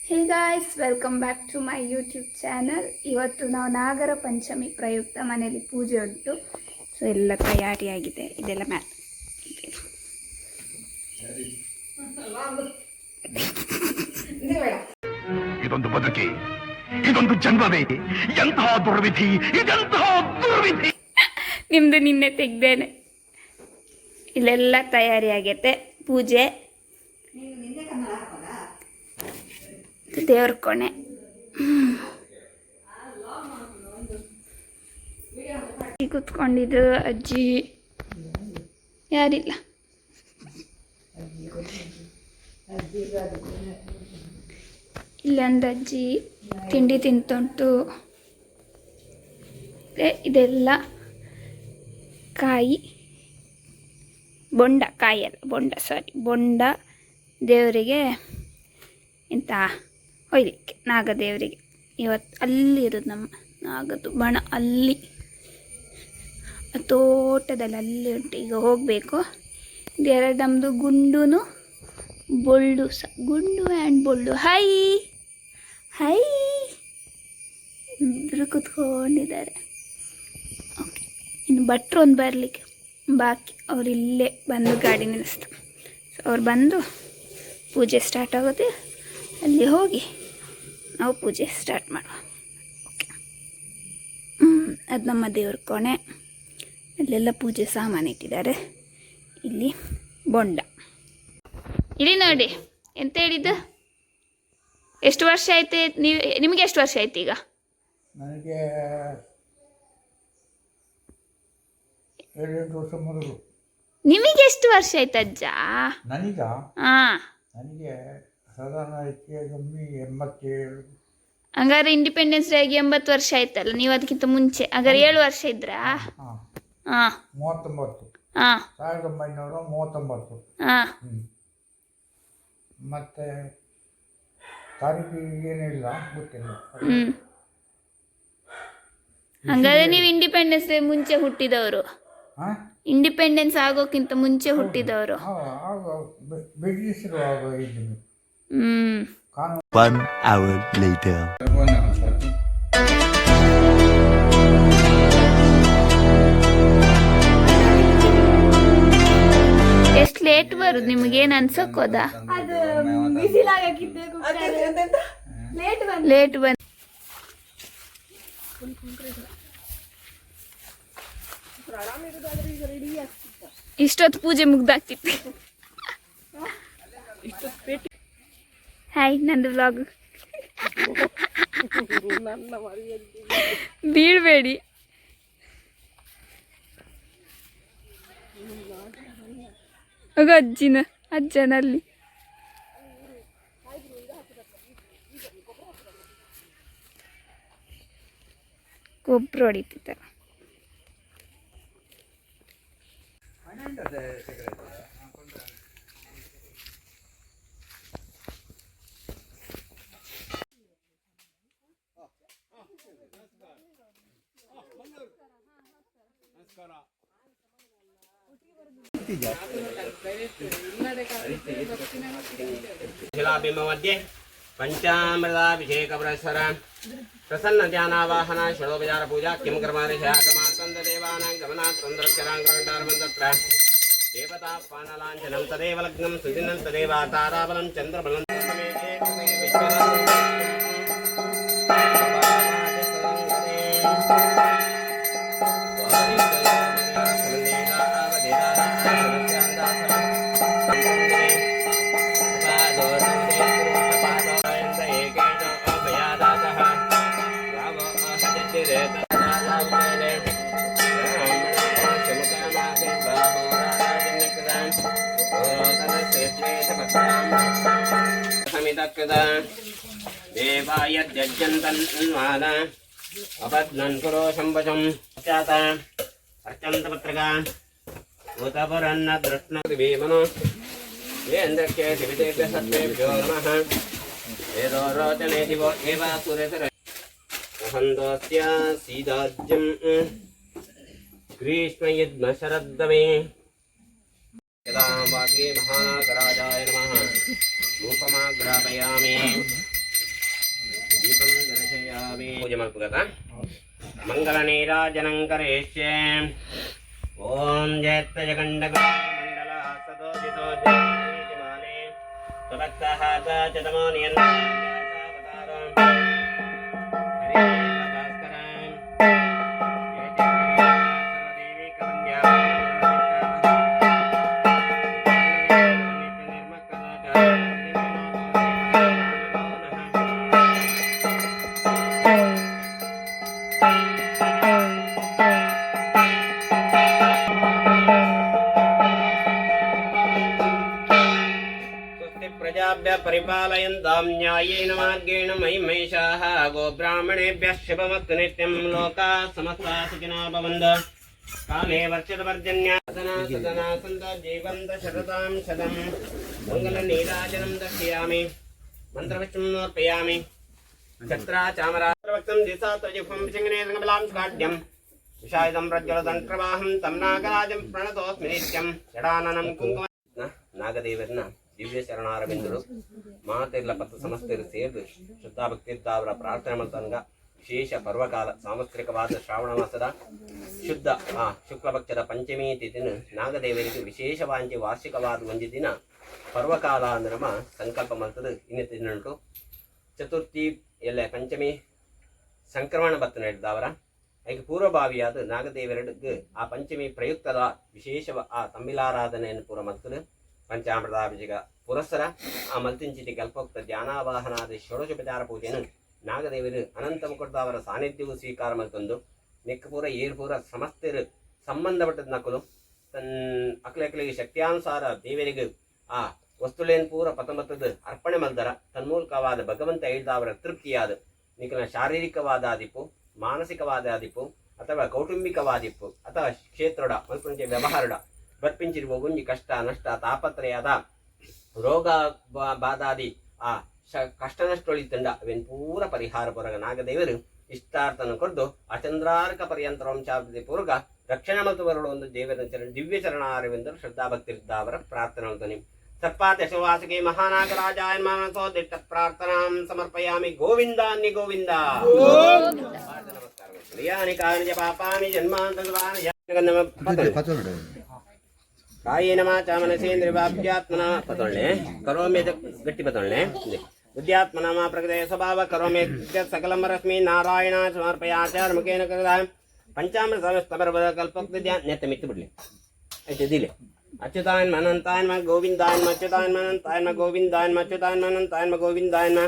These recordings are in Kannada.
Hey guys, welcome back to my YouTube channel. ಇವತ್ತು ನಾವು ನಾಗರ ಪಂಚಮಿ ಪ್ರಯುಕ್ತ ಮನೆಯಲ್ಲಿ ಪೂಜೆ ಉಂಟು. ಸೊ ಎಲ್ಲ ತಯಾರಿಯಾಗಿದೆ. ಇದೆಲ್ಲ ಮ್ಯಾತ್ ಇದೊಂದು ಬದುಕಿ, ಇದೊಂದು ಜನ್ಮವೇ, ಎಂತಹ ದುರ್ವಿಧಿ, ಇದೆಂತಹ ದುರ್ವಿಧಿ. ನಿಮ್ಮದು ನಿನ್ನೆ ತೆಗ್ದೇನೆ. ಇಲ್ಲೆಲ್ಲ ತಯಾರಿಯಾಗೈತೆ. ಪೂಜೆ, ದೇವ್ರ ಕೊನೆ, ಕೂತ್ಕೊಂಡಿದ್ದು ಅಜ್ಜಿ ಯಾರಿಲ್ಲ. ಇಲ್ಲೊಂದು ಅಜ್ಜಿ ತಿಂಡಿ ತಿಂತುಂಟು. ಇದೆಲ್ಲ ಕಾಯಿ, ಬೊಂಡ, ಕಾಯಲ್ಲ ಬೊಂಡ ದೇವರಿಗೆ ಇಂಥ ಒಯ್ಲಿಕ್ಕೆ, ನಾಗದೇವರಿಗೆ. ಇವತ್ತು ಅಲ್ಲಿ ಇರೋದು ನಮ್ಮ ನಾಗದು ಬಣ, ಅಲ್ಲಿ ತೋಟದಲ್ಲಿ ಅಲ್ಲಿ ಉಂಟು. ಈಗ ಹೋಗಬೇಕು. ಇದೆರಡು ನಮ್ಮದು ಗುಂಡು ಬೊಳ್ಳು ಗುಂಡು ಆ್ಯಂಡ್ ಬೊಳ್ಳು. ಹೈ ಹೈ ಇಬ್ಬರು ಕೂತ್ಕೊಂಡಿದ್ದಾರೆ. ಓಕೆ, ಇನ್ನು ಭಟ್ರು ಒಂದು ಬರಲಿಕ್ಕೆ ಬಾಕಿ. ಅವ್ರು ಇಲ್ಲೇ ಬಂದು ಗಾಡಿ ನಿಲ್ಲಿಸ್ತು. ಸೊ ಅವ್ರು ಬಂದು ಪೂಜೆ ಸ್ಟಾರ್ಟ್ ಆಗುತ್ತೆ. ಅಲ್ಲಿ ಹೋಗಿ ನಾವು ಪೂಜೆ ಸ್ಟಾರ್ಟ್ ಮಾಡುವ. ಓಕೆ, ಅದು ನಮ್ಮ ದೇವ್ರ ಕೋಣೆ. ಅಲ್ಲೆಲ್ಲ ಪೂಜೆ ಸಾಮಾನು ಇಟ್ಟಿದ್ದಾರೆ. ಇಲ್ಲಿ ಬೊಂಡ. ಇಲ್ಲಿ ನೋಡಿ, ಎಂತ ಹೇಳಿದ್ದು? ಎಷ್ಟು ವರ್ಷ ಆಯ್ತು ನಿಮಗೆ? ಎಷ್ಟು ವರ್ಷ ಆಯ್ತು ಈಗ? ನನಗೆ 7 ವರ್ಷ ಮೊದಲು. ನಿಮಗೆ ಎಷ್ಟು ವರ್ಷ ಆಯ್ತು ಅಜ್ಜ? ನನಗ ಹಾಂ, ನನಗೆ ಸಾಧಾರಣ ಕಮ್ಮಿ 87. ಹಂಗಾರೆ ಇಂಡಿಪೆಂಡೆನ್ಸ್ ಡೇ ಆಗಿ 80 ವರ್ಷ ಆಯ್ತಲ್ಲ. ನೀವು ಅದಕ್ಕಿಂತ ಮುಂಚೆ ಹಾಗಾದ್ರೆ 7 ವರ್ಷ ಇದ್ರಾ? ಹಾಂ, ಹಾಂ 39. ಹಾಂ 1939. ಹಾಂ. ಮತ್ತು ತಾರೀಕು ಏನಿಲ್ಲ, ಗೊತ್ತಿಲ್ಲ. ಹಂಗಾದ್ರೆ ನೀವು ಇಂಡಿಪೆಂಡೆನ್ಸ್ ಡೇ ಮುಂಚೆ ಹುಟ್ಟಿದವರು. ಹಾಂ, ಇಂಡಿಪೆಂಡೆನ್ಸ್ ಆಗೋಕ್ಕಿಂತ ಮುಂಚೆ ಹುಟ್ಟಿದವರು. ಆಗ ಬ್ರಿಟಿಷರು ಆಗ ಇದ್ದೀನಿ. ಕಾನೂನು 1 hour later. ಎಷ್ಟು ಲೇಟ್ ಬರುದು ನಿಮಗೇನು ಅನ್ಸಕ್ಕೋದ? ಲೇಟ್ ಬಂದು ಇಷ್ಟೊತ್ತು ಪೂಜೆ ಮುಗ್ದಾಗ್ತಿತ್ತು. ಹಾಯ್, ನಂದು ವ್ಲಾಗ್. ಬೀಳ್ಬೇಡಿ. ಆಗ ಅಜ್ಜನಲ್ಲಿ ಗೊಬ್ಬರ ಹೊಡಿತಿದ್ದಾರೆ. मध्ये पंचामृताभिषेकपुरस्सर प्रसन्न ध्यानावाहन षडोपचार पूजा किं कर्मादिशयागमात्मदेवानां गमनात् तन्द्रक्षराङ्ग्रण्डारमन्तत्र देवता पानलाञ्छनं तदेव लग्नं सुदिनं तदेव ताराबलं चन्द्रबलं समे देवाय जज्जन्तन्वाद अपद्नन् कुरो शम्भजं चात अर्चन्तपत्रका उतपरन्न दृष्णविमनो येन्द्रक्ये दिवितेभ्यः सत्त्वेभ्यो नमः वेदो रोचने दिवो एवासुरेतर अहन्तोऽस्य सीदाज्यं ग्रीष्मयुग्मशरद्दमे यदा वाक्ये महानागराजाय नमः रूपमाग्रापयामि ಪೂಜೆ ಮಾಡ್ಕೋಬೇಕಾ ಮಂಗಲ ನೀರಾಜನಂ ಕರೇಶ್ಯೆ ಓಂ ಜಯತ್ತ ಜಗಂಡ ಮಂಡಲ ಸದೋಜಿತೋ ಜಯಮಾನೆ ತವತ್ತಃ ಚತಮೋ ನಿಯನ್ನ परिपालयन्तां न्यायेन मार्गेण मयि महिषाः गोब्राह्मणेभ्यः शुभमस्तु नित्यं लोकाः समस्ताः सुखिनो भवन्तु काले वर्षदपर्जन्या सदना सदना सन्तु जीवन्तु शरदां शतं मङ्गलनीराजनं दर्शयामि मन्त्रपुष्पं समर्पयामि छत्राचामरावक्तं दिशात्वजिह्वं विचिङ्गने रङ्गबलां स्काढ्यं विषायुधं प्रज्वलदण्प्रवाहं तं नागराजं प्रणतोऽस्मि नित्यं षडाननं कुङ्कुम नागदेवरನ್ನ ದಿವ್ಯ ಶರಣಾರವಿಂದರು ಮಾತೆಲ್ಲ ಪತ್ತು ಸಮಸ್ತರು ಸೇರಿದು ಶುದ್ಧಾಭಕ್ತಿದ್ದಾವರ ಪ್ರಾರ್ಥನೆ ಮಂತಂಗ ವಿಶೇಷ ಪರ್ವಕಾಲ ಸಾಂವತ್ಸರಿಕವಾದ ಶ್ರಾವಣ ಮಾಸದ ಶುದ್ಧ ಶುಕ್ಲಪಕ್ಷದ ಪಂಚಮಿ ತಿಥಿನ ನಾಗದೇವರಿಗೆ ವಿಶೇಷವಾಗಿ ವಾರ್ಷಿಕವಾದ ಒಂದು ದಿನ ಪರ್ವಕಾಲ ಅಂದ್ರೆ ನಮ್ಮ ಸಂಕಲ್ಪ ಮಂತದ ಇನ್ನು ತಿನ್ನುಂಟು ಚತುರ್ಥಿ ಎಲ್ಲ ಪಂಚಮಿ ಸಂಕ್ರಮಣ ಬತ್ತ ನಡೆದವರ ಅದಕ್ಕೆ ಪೂರ್ವಭಾವಿಯಾದ ನಾಗದೇವರಿಗೆ ಆ ಪಂಚಮಿ ಪ್ರಯುಕ್ತದ ವಿಶೇಷ ಆ ತಮ್ಮಿಲಾರಾಧನೆಯನ್ನು ಪೂರ ಮತ್ತದು ಪಂಚಾಮೃತಾಭಿಷೇಕ ಪುರಸ್ಸರ ಆ ಮಲ್ತಿಂಚಿತಿ ಕಲ್ಪೋಕ್ತ ಧ್ಯಾನಾವಾಹನಾದ ಷೋಡಶೋಪಚಾರ ಪೂಜೆಯನ್ನು ನಾಗದೇವರು ಅನಂತ ಮುಕುಟದವರ ಸಾನ್ನಿಧ್ಯವು ಸ್ವೀಕಾರ ಮಲ್ತೊಂದು ನೆಕ್ಕಪೂರ ಏರ್ಪೂರ ಸಮಸ್ತರು ಸಂಬಂಧಪಟ್ಟದ ನಕಲು ಅಕ್ಲೆಗಳಿಗೆ ಶಕ್ತಿಯಾನುಸಾರ ದೇವರಿಗೆ ಆ ವಸ್ತುಳೇನು ಪೂರ ಪತಮತ್ತದ ಅರ್ಪಣೆ ಮಲ್ದರ ತನ್ಮೂಲಕವಾದ ಭಗವಂತ ಹೇಳಿದವರ ತೃಪ್ತಿಯಾದ ನಿಖಿಲ ಶಾರೀರಿಕವಾದ ಆದಿಪ್ಪು ಮಾನಸಿಕವಾದ ಆದಿಪ್ಪು ಅಥವಾ ಕೌಟುಂಬಿಕವಾದಿಪ್ಪು ಅಥವಾ ಕ್ಷೇತ್ರಡ ಮಲ್ಪಂಚ ವ್ಯವಹಾರಡ ಬರ್ಪಿಂಚಿರುವ ಗುಂಜಿ ಕಷ್ಟ ನಷ್ಟ ತಾಪತ್ರಯದ ರೋಗ ಬಾಧಾದಿ ಆ ಕಷ್ಟ ನಷ್ಟೊಳಿತಂಡ ಅವೇನು ಪೂರ ಪರಿಹಾರ ಪೂರಗ ನಾಗದೇವರು ಇಷ್ಟಾರ್ಥನ ಕೊಡ್ದು ಅಚಂದ್ರಾರ್ಕ ಪರ್ಯಂತ ವಂಶಾಬ್ದಿ ಪೂರ್ಗ ರಕ್ಷಣೆ ಮತ್ತು ಬರಲು ಒಂದು ದೇವರ ದಿವ್ಯ ಚರಣಾರವೆಂದರು ಶ್ರದ್ಧಾಭಕ್ತಿರಿದ್ದಾವರ ಪ್ರಾರ್ಥನೆ ಅಂತಾನೆ ಸರ್ಪಾತ್ಯಶವಾಸಿಕೆ ಮಹಾನಾಗರಾಜಾಯ ಮಾನಸೋ ದಿಟ್ಟ ಪ್ರಾರ್ಥನಾಂ ಸಮರ್ಪಯಾಮಿ ಗೋವಿಂದಾನ್ಯ ಗೋವಿಂದ ನಮಸ್ಕಾರ ಕಾರ್ಯ ಪಾಪಾನಿ ಜನ್ಮಾಂತರವಾನಿ ಕಾಯೇನ ವಾಚಾ ಮನಸೇಂದ್ರಿಯಾತ್ಮನಾ ಪತೊಳ್ಳೆ ಕರೋಮಿ ಗಟ್ಟಿ ಪತೊಳ್ಳೆ ಬುದ್ಧ್ಯಾತ್ಮನಾ ಮಾ ಪ್ರಕೃತಿಯ ಸ್ವಭಾವ ಕರೋಮಿ ಸಕಲಮರಸ್ಮಿ ನಾರಾಯಣ ಸಮರ್ಪಯಾಚಾರ ಮುಖೇನ ಕೃತ ಪಂಚಾಮೃತ ಸಮಸ್ತಪರ್ವದ ಕಲ್ಪೋಕ್ತಿದ್ಯಾ ನೆತ್ತ ಮಿತ್ತು ಬಿಡ್ಲಿ ಆಯ್ತು ದಿಲೆ ಅಚ್ಯುತಾಯನ್ ಅನಂತಾಯನ್ಮ ಗೋವಿಂದಾಯನ್ಮ ಅಚ್ಯುತಾಯನ್ಮ ಅನಂತಾಯನ್ಮ ಗೋವಿಂದಾಯನ್ಮ ಅಚ್ಯುತಾಯನ್ಮ ಅನಂತಾಯನ್ಮ ಗೋವಿಂದಾಯನ್ಮ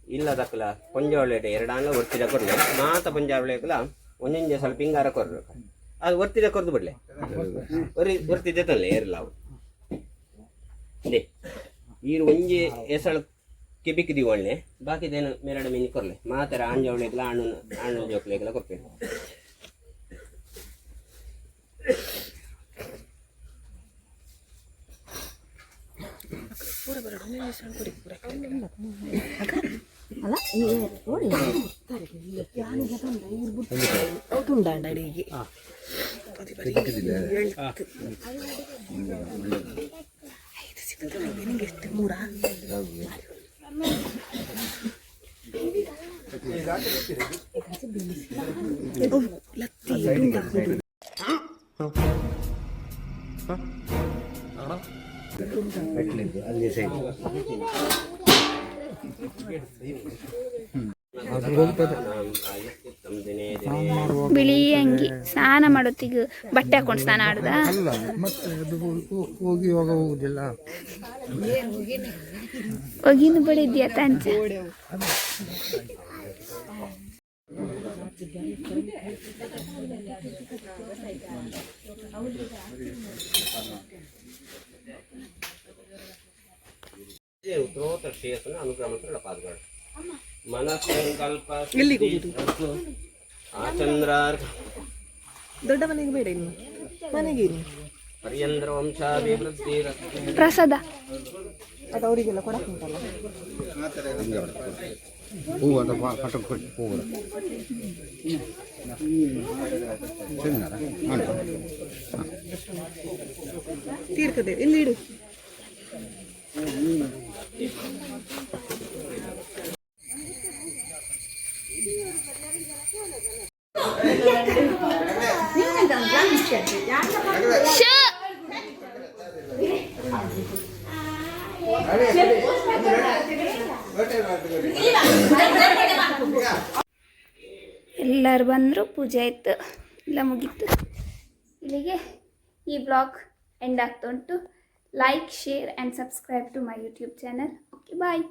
ಇಲ್ಲ ದಕ್ಕಲ ಪೊಂಜೊಳ್ಳೆ ಎರಡಾಂಗ ಒರ್ತಿದ ಕೊಡ್ಲೆ ಮಾತ ಪೊಂಜಾವಳೆಕಲ ಒಂದೊಂದು ಸ್ವಲ್ಪ ಹಿಂಗಾರ ಕೊರ್ಬೇಕು ಅದು ಒರ್ತಿದ ಕೊರ್ದು ಬಿಡ್ಲೆ ಒರ್ತಿದ್ದೆ ತನ್ಲೆ ಏರಲ್ಲ ಅವು ದೇ ಈರು ಒಂಜಿ ಎಸಳಕ್ಕೆ ಬಿಕ್ಕಿದೀವಿ ಒಳ್ಳೆ ಬಾಕಿದೇನು ಮೇರಡ ಮೀನಿ ಕೊರ್ಲೆ ಮಾತರ ಆಂಜವಳೆಗಲ ಹಣ್ಣು ಜೋಕ್ಲೆಗಲ ಕೊಡ್ಬೇಕು ತುಂಡಾಂಡಡಿಗೆ ಅಲ್ಲಿ ಸೈಡ್ ಬಿಳಿ ಅಂಗಿ ಸ್ನಾನ ಮಾಡೋತ್ತಿಗೆ ಬಟ್ಟೆ ಹಾಕೊಂಡು ಸ್ನಾನ ಆಡುದ ಅಲ್ಲ ಮತ್ತೆ ಅದು ಹೋಗಿವಾಗ ಹೋಗುದಿಲ್ಲ ಒಗಿನ ಬಡಿದ್ಯಾ ತಂಚ ಉತ್ತರೋತ್ತರ ಶ್ರೇಯಸ್ಸನ್ನು ಅನುಗ್ರಹ ಮಂತ್ರ ಪಾದಗಳು ಮನಸ್ಸಂಕಲ್ಪ ಆಚಂದ್ರಾರ್ಥ ದೊಡ್ಡ ಮನೆಗೆ ಬೇಡ ಇನ್ನು ಮನೆಗೆ ಇನ್ನು ಪರ್ಯಂದ್ರ ವಂಶಾಭಿವೃದ್ಧಿ ಪ್ರಸಾದ ಅದು ಅವರಿಗೆಲ್ಲ ಕೊಡಕ್ಕೆ ಉಂಟಲ್ಲ ಹೂವು ಅಂತ ಪಟ ಕೊಟ್ಟು ಹೂವು ತೀರ್ತದೆ ಇಲ್ಲಿ ಇಡು ಶ ಎಲ್ಲರೂ ಬಂದರು, ಪೂಜೆ ಆಯಿತು, ಎಲ್ಲ ಮುಗೀತು. ಇಲ್ಲಿಗೆ ಈ ಬ್ಲಾಗ್ ಎಂಡ್ ಆಗ್ತಾ ಉಂಟು. Like, share and subscribe to my YouTube channel. Okay, bye.